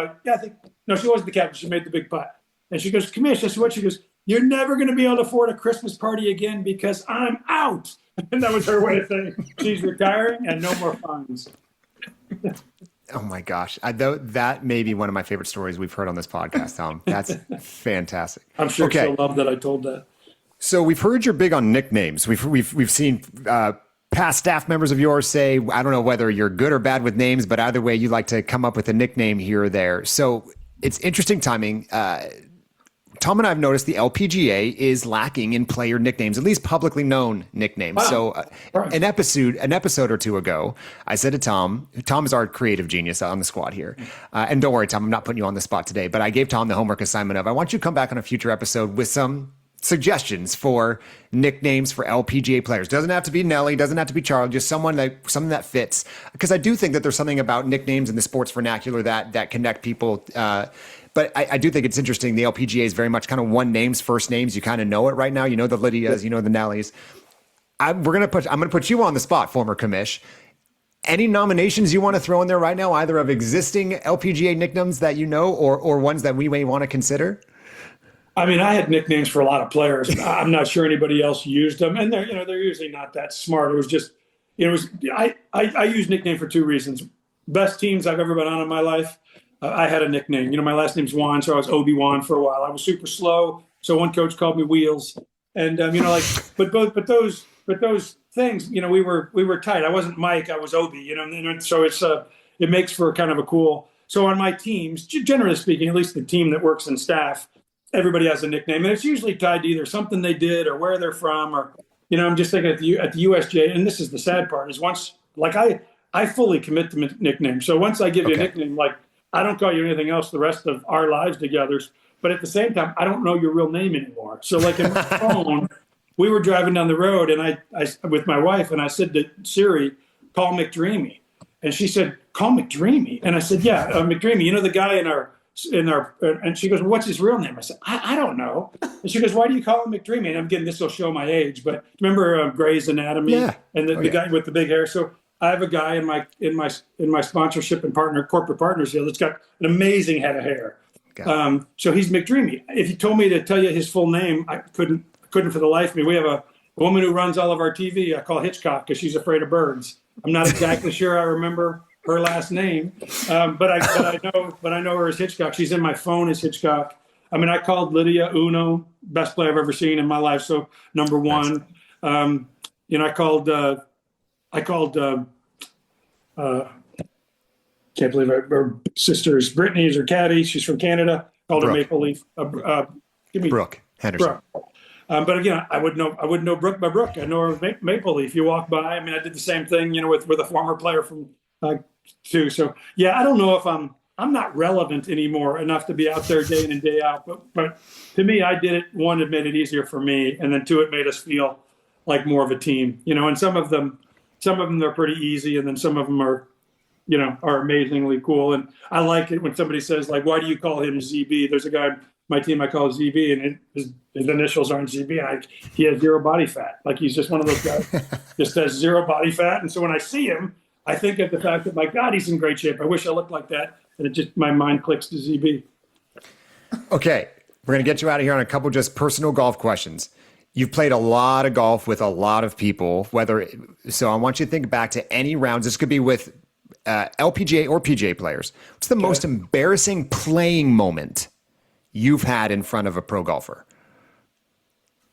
she wasn't the captain. She made the big putt. And she goes, "Commish." I said, "What?" She goes, "You're never going to be able to afford a Christmas party again because I'm out." And that was her way of saying she's retiring and no more fines. Oh my gosh. That may be one of my favorite stories we've heard on this podcast, Tom. That's fantastic. I'm sure she'll love that I told that. So we've heard you're big on nicknames. We've seen past staff members of yours say, I don't know whether you're good or bad with names, but either way, you like to come up with a nickname here or there. So it's interesting timing. Tom and I have noticed the LPGA is lacking in player nicknames, at least publicly known nicknames. Wow. So an episode or two ago, I said to Tom is our creative genius on the squad here. And don't worry, Tom, I'm not putting you on the spot today, but I gave Tom the homework assignment of, I want you to come back on a future episode with some suggestions for nicknames for LPGA players. Doesn't have to be Nelly, doesn't have to be Charlie, just something that fits. Because I do think that there's something about nicknames in the sports vernacular that connect people. But I do think it's interesting. The LPGA is very much kind of one names, first names. You kind of know it right now. You know the Lydias, you know the Nellys. I'm going to put you on the spot, former commish. Any nominations you want to throw in there right now, either of existing LPGA nicknames that you know or ones that we may want to consider? I mean, I had nicknames for a lot of players. I'm not sure anybody else used them, and they're usually not that smart. It was just, I use nickname for two reasons. Best teams I've ever been on in my life, I had a nickname. My last name's Whan, so I was Obi-Wan for a while. I was super slow, so one coach called me Wheels, and but those things, we were tight. I wasn't Mike, I was Obi, so it makes for kind of a cool. So on my teams, generally speaking, at least the team that works in staff, everybody has a nickname, and it's usually tied to either something they did or where they're from, or I'm just thinking at the USGA, and this is the sad part, is once I fully commit to nicknames. So once I give you a nickname, I don't call you anything else the rest of our lives together, but at the same time, I don't know your real name anymore. So in my phone, we were driving down the road, and I with my wife, and I said to Siri, "Call McDreamy," and she said, "Call McDreamy," and I said, "Yeah, McDreamy, the guy in our," and she goes, "Well, what's his real name?" I said, I don't know. And she goes, "Why do you call him McDreamy?" And I'm getting, this will show my age, but remember Grey's Anatomy? Yeah. And the guy with the big hair. So I have a guy in my sponsorship and corporate partners deal that's got an amazing head of hair. So he's McDreamy. If you told me to tell you his full name, I couldn't for the life of me. We have a woman who runs all of our TV. I call Hitchcock because she's afraid of birds. I'm not exactly sure I remember her last name, but I know her as Hitchcock. She's in my phone as Hitchcock. I mean, I called Lydia Uno, best player I've ever seen in my life. So number one, I called can't believe her sister's Brittany's her caddy. She's from Canada. Called her Brooke. Maple Leaf. Give me Brooke Henderson. Brooke. But again, I wouldn't know Brooke by Brooke. I know her as Maple Leaf. You walk by. I mean, I did the same thing, with a former player from too. So yeah, I don't know if I'm not relevant anymore enough to be out there day in and day out. But to me, I did it. One, it made it easier for me, and then two, it made us feel like more of a team. And some of them they're pretty easy, and then some of them are amazingly cool. And I like it when somebody says, like, why do you call him ZB? There's a guy on my team I call ZB, and his initials aren't ZB. And he has zero body fat. Like, he's just one of those guys, just has zero body fat. And so when I see him, I think of the fact that, my God, he's in great shape. I wish I looked like that. And my mind clicks to ZB. Okay, we're going to get you out of here on a couple just personal golf questions. You've played a lot of golf with a lot of people, so I want you to think back to any rounds. This could be with LPGA or PGA players. What's the most embarrassing playing moment you've had in front of a pro golfer?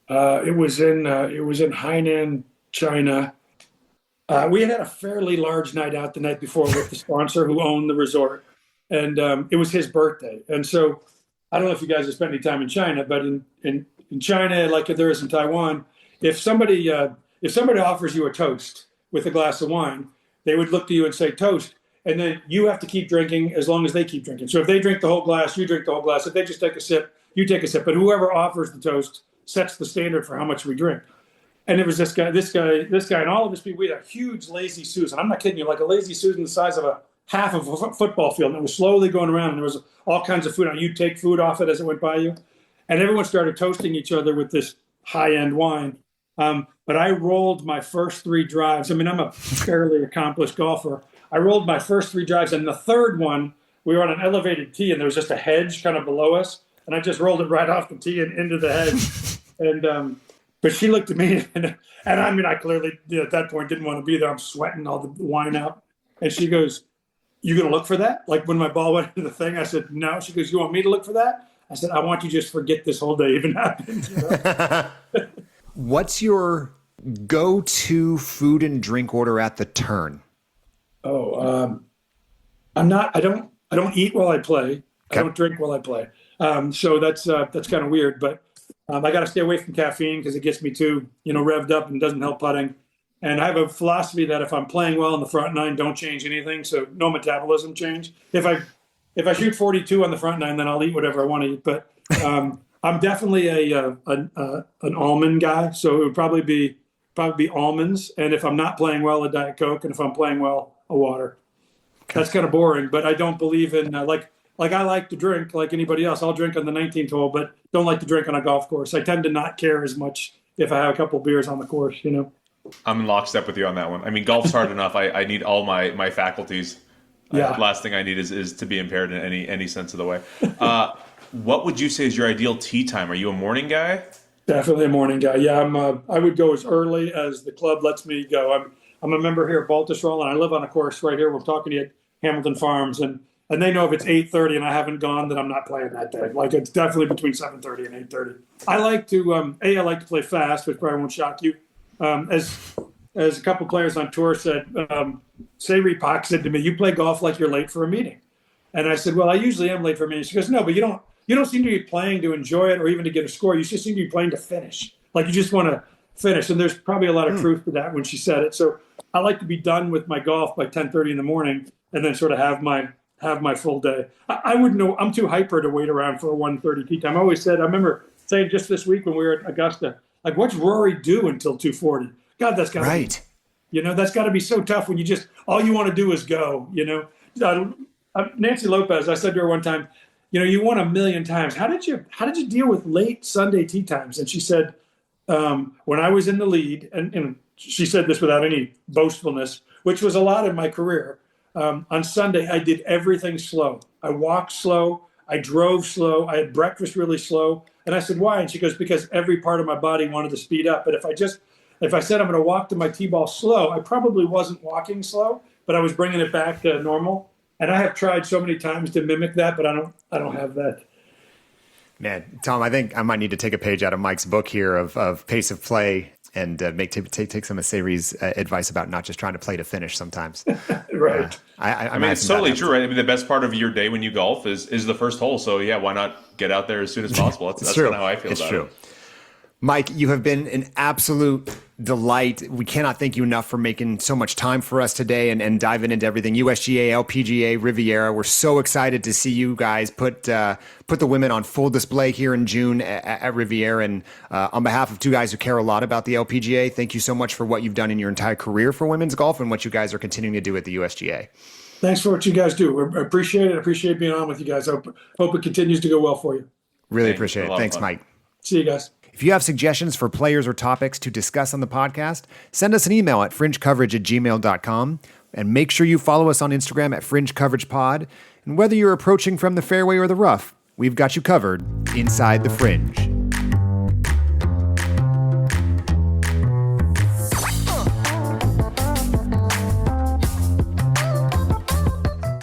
It was in Hainan, China. We had a fairly large night out the night before with the sponsor who owned the resort, and it was his birthday. And so I don't know if you guys have spent any time in China, but in China, like there is in Taiwan, if somebody offers you a toast with a glass of wine, they would look to you and say toast, and then you have to keep drinking as long as they keep drinking. So if they drink the whole glass, you drink the whole glass. If they just take a sip, you take a sip. But whoever offers the toast sets the standard for how much we drink. And it was this guy, and all of his people. We had a huge lazy Susan. I'm not kidding you, like a lazy Susan the size of a half of a football field. And it was slowly going around, and there was all kinds of food on it. You'd take food off it as it went by you. And everyone started toasting each other with this high-end wine. But I rolled my first three drives. I mean, I'm a fairly accomplished golfer. I rolled my first three drives, and the third one, we were on an elevated tee, and there was just a hedge kind of below us. And I just rolled it right off the tee and into the hedge. And but she looked at me, and I mean, I clearly at that point didn't want to be there. I'm sweating all the wine out. And she goes, "You going to look for that?" Like when my ball went into the thing, I said, "No." She goes, "You want me to look for that?" I said, "I want you to just forget this whole day even happened." What's your go-to food and drink order at the turn? I don't eat while I play. Okay. I don't drink while I play. So that's kind of weird, but I got to stay away from caffeine because it gets me too, revved up and doesn't help putting. And I have a philosophy that if I'm playing well in the front nine, don't change anything. So no metabolism change. If I shoot 42 on the front nine, then I'll eat whatever I want to eat. But I'm definitely an almond guy. So it would probably be almonds. And if I'm not playing well, a Diet Coke. And if I'm playing well, a water. Okay. That's kind of boring, but I don't believe in like I like to drink like anybody else. I'll drink on the 19th hole, but don't like to drink on a golf course. I tend to not care as much if I have a couple beers on the course, I'm in lockstep with you on that one. I mean, golf's hard enough. I need all my faculties. Yeah. Last thing I need is to be impaired in any sense of the way. What would you say is your ideal tee time? Are you a morning guy? Definitely a morning guy. Yeah, I would go as early as the club lets me go. I'm a member here at Baltusrol, and I live on a course right here. We're talking to you at Hamilton Farms, and they know if it's 8:30 and I haven't gone, then I'm not playing that day. Like it's definitely between 7:30 and 8:30. I like to play fast, which probably won't shock you. As a couple players on tour said, Sayri Pak said to me, "You play golf like you're late for a meeting," and I said, "Well, I usually am late for a meeting." She goes, "No, but you don't seem to be playing to enjoy it or even to get a score. You just seem to be playing to finish. Like you just want to finish." And there's probably a lot of truth to that when she said it. So I like to be done with my golf by 10:30 in the morning and then sort of have my full day. I wouldn't know. I'm too hyper to wait around for a 1:30 tee time. I always said, I remember saying just this week when we were at Augusta, like, what's Rory do until 2:40? God, that's got to right. That's got to be so tough when you just, all you want to do is go, Nancy Lopez, I said to her one time, you won a million times. How did you deal with late Sunday tee times? And she said, when I was in the lead, and she said this without any boastfulness, which was a lot in my career. On Sunday, I did everything slow. I walked slow. I drove slow. I had breakfast really slow. And I said, why? And she goes, because every part of my body wanted to speed up. But if I said I'm going to walk to my tee ball slow, I probably wasn't walking slow, but I was bringing it back to normal. And I have tried so many times to mimic that, but I don't have that. Man, Tom, I think I might need to take a page out of Mike's book here of pace of play and take some of Sayri's advice about not just trying to play to finish sometimes. Right. I mean, it's totally true, right? I mean, the best part of your day when you golf is the first hole. So yeah, why not get out there as soon as possible? That's kind of how I feel about it. Mike, you have been an absolute delight. We cannot thank you enough for making so much time for us today and diving into everything. USGA, LPGA, Riviera. We're so excited to see you guys put the women on full display here in June at Riviera. And on behalf of two guys who care a lot about the LPGA, thank you so much for what you've done in your entire career for women's golf and what you guys are continuing to do at the USGA. Thanks for what you guys do. I appreciate it. I appreciate being on with you guys. Hope it continues to go well for you. Really appreciate it. Thanks, Mike. See you guys. If you have suggestions for players or topics to discuss on the podcast, send us an email at fringecoverage@gmail.com. And make sure you follow us on Instagram at FringeCoveragePod. And whether you're approaching from the fairway or the rough, we've got you covered inside the fringe.